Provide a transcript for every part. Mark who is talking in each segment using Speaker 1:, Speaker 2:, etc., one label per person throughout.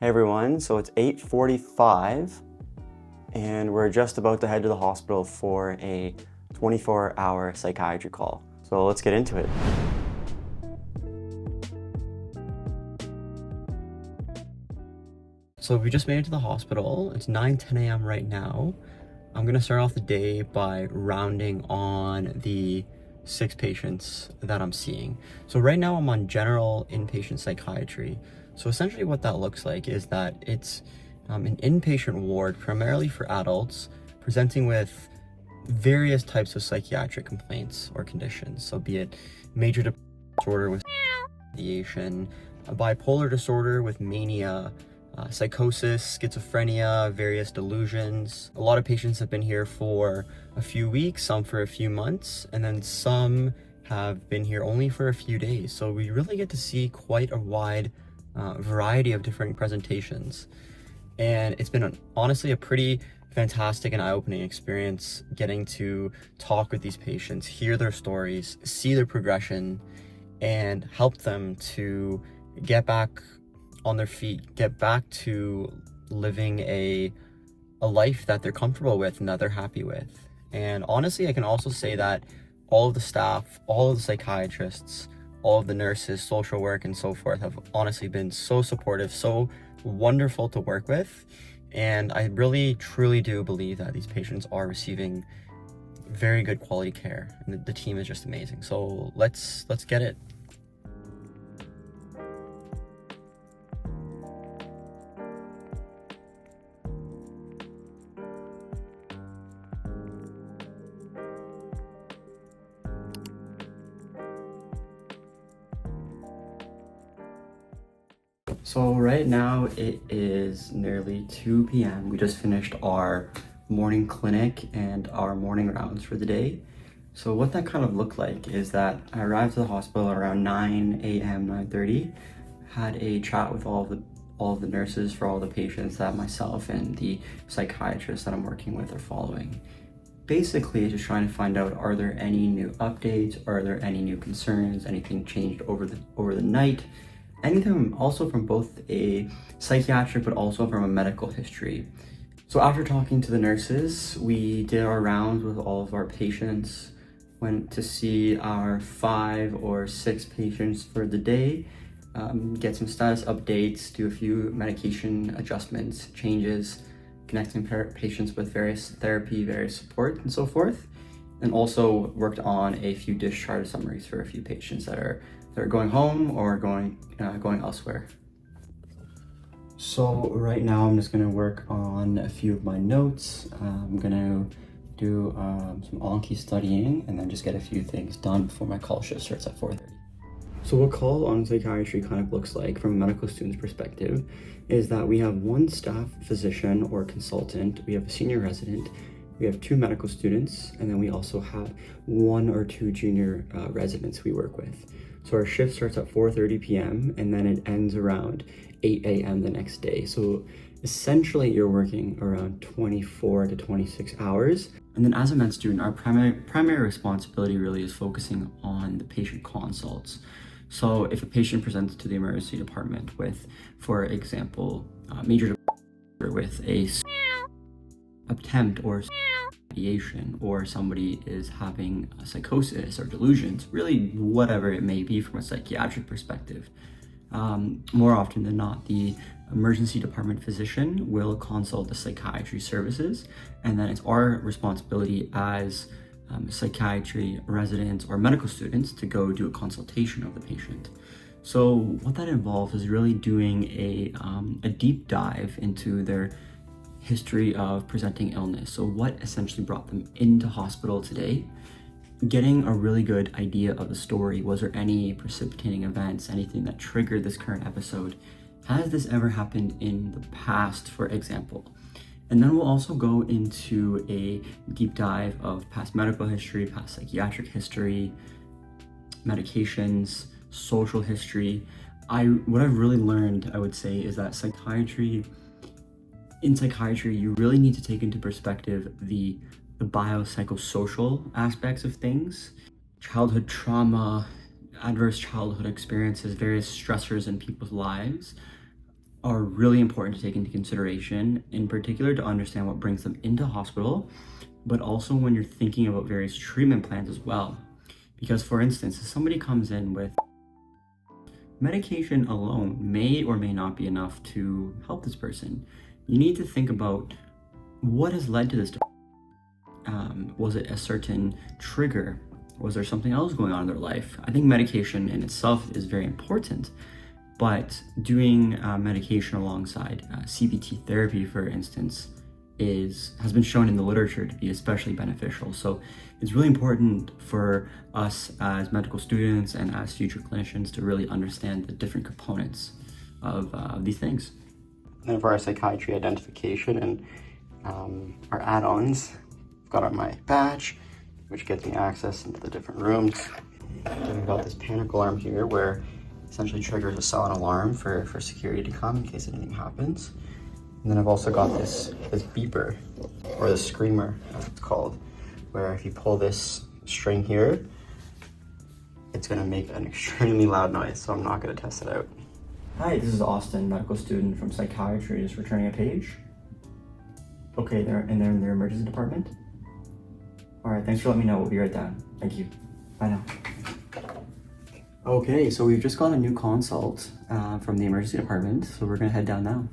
Speaker 1: Hey everyone, so it's 8:45 and we're just about to head to the hospital for a 24-hour psychiatry call. So let's get into it. So we just made it to the hospital. It's 9:10 a.m. right now. I'm gonna start off the day by rounding on the 6 patients that I'm seeing. So right now I'm on general inpatient psychiatry. So essentially what that looks like is that it's an inpatient ward primarily for adults presenting with various types of psychiatric complaints or conditions. So be it major depressive disorder with ideation, a bipolar disorder with mania, psychosis, schizophrenia, various delusions. A lot of patients have been here for a few weeks, some for a few months, and then some have been here only for a few days. So we really get to see quite a wide variety of different presentations. And it's been honestly a pretty fantastic and eye-opening experience getting to talk with these patients, hear their stories, see their progression, and help them to get back on their feet, get back to living a life that they're comfortable with and that they're happy with. And honestly, I can also say that all of the staff, all of the psychiatrists, all of the nurses, social work, and so forth have honestly been so supportive, so wonderful to work with. And I really, truly do believe that these patients are receiving very good quality care, and the team is just amazing. So let's get it. So right now it is nearly 2 p.m. We just finished our morning clinic and our morning rounds for the day. So what that kind of looked like is that I arrived at the hospital around 9 a.m., 9:30, had a chat with all of the nurses for all the patients that myself and the psychiatrist that I'm working with are following. Basically, just trying to find out, are there any new updates? Are there any new concerns? Anything changed over the night? Anything also from both a psychiatric but also from a medical history. So after talking to the nurses, we did our rounds with all of our patients, went to see our 5 or 6 patients for the day, get some status updates, do a few medication adjustments, changes, connecting patients with various therapy, various support, and so forth. And also worked on a few discharge summaries for a few patients that are going home or going elsewhere. So right now I'm just gonna work on a few of my notes. I'm gonna do some Anki studying and then just get a few things done before my call shift starts at 4:30. So what call on psychiatry kind of looks like from a medical student's perspective is that we have one staff physician or consultant, we have a senior resident, we have 2 medical students, and then we also have 1 or 2 junior residents we work with. So our shift starts at 4:30 p.m. and then it ends around 8 a.m. the next day. So essentially you're working around 24 to 26 hours. And then as a med student, our primary responsibility really is focusing on the patient consults. So if a patient presents to the emergency department with, for example, major with a attempt or ideation, or somebody is having a psychosis or delusions, really whatever it may be from a psychiatric perspective, more often than not, the emergency department physician will consult the psychiatry services, and then it's our responsibility as psychiatry residents or medical students to go do a consultation of the patient. So what that involves is really doing a deep dive into their history of presenting illness. So what essentially brought them into hospital today, getting a really good idea of the story. Was there any precipitating events, anything that triggered this current episode? Has this ever happened in the past, for example? And then we'll also go into a deep dive of past medical history, past psychiatric history, medications, social history. What I've really learned, I would say, is that in psychiatry, you really need to take into perspective the biopsychosocial aspects of things. Childhood trauma, adverse childhood experiences, various stressors in people's lives are really important to take into consideration, in particular to understand what brings them into hospital, but also when you're thinking about various treatment plans as well. Because for instance, if somebody comes in with medication alone may or may not be enough to help this person. You need to think about what has led to this. Was it a certain trigger? Was there something else going on in their life? I think medication in itself is very important, but doing medication alongside CBT therapy, for instance, has been shown in the literature to be especially beneficial. So it's really important for us as medical students and as future clinicians to really understand the different components of these things. And then for our psychiatry identification and our add-ons, I've got my badge, which gets me access into the different rooms. Then we've got this panic alarm here, where essentially triggers a silent alarm for security to come in case anything happens. And then I've also got this beeper, or the screamer, as it's called, where if you pull this string here, it's gonna make an extremely loud noise, so I'm not gonna test it out. Hi, this is Austin, medical student from psychiatry, just returning a page. Okay, they're in their emergency department? All right, thanks for letting me know. We'll be right down. Thank you. Bye now. Okay, so we've just got a new consult from the emergency department, so we're gonna head down now.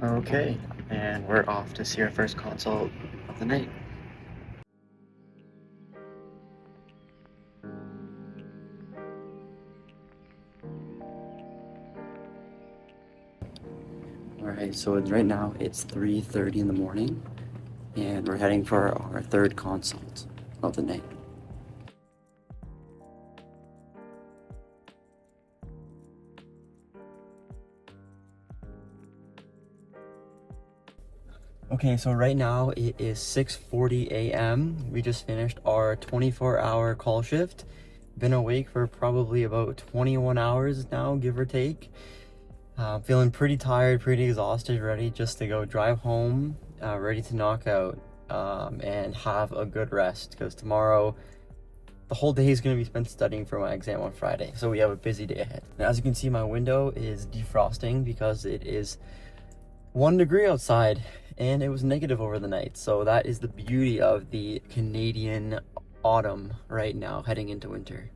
Speaker 1: Okay, and we're off to see our first consult of the night. Alright, so right now it's 3:30 in the morning, and we're heading for our third consult of the night. Okay, so right now it is 6:40 a.m. We just finished our 24-hour call shift. Been awake for probably about 21 hours now, give or take. Feeling pretty tired, pretty exhausted, ready just to go drive home, ready to knock out and have a good rest, because tomorrow the whole day is going to be spent studying for my exam on Friday, so we have a busy day ahead. Now, as you can see, my window is defrosting because it is 1 degree outside and it was negative over the night. So that is the beauty of the Canadian autumn right now, heading into winter.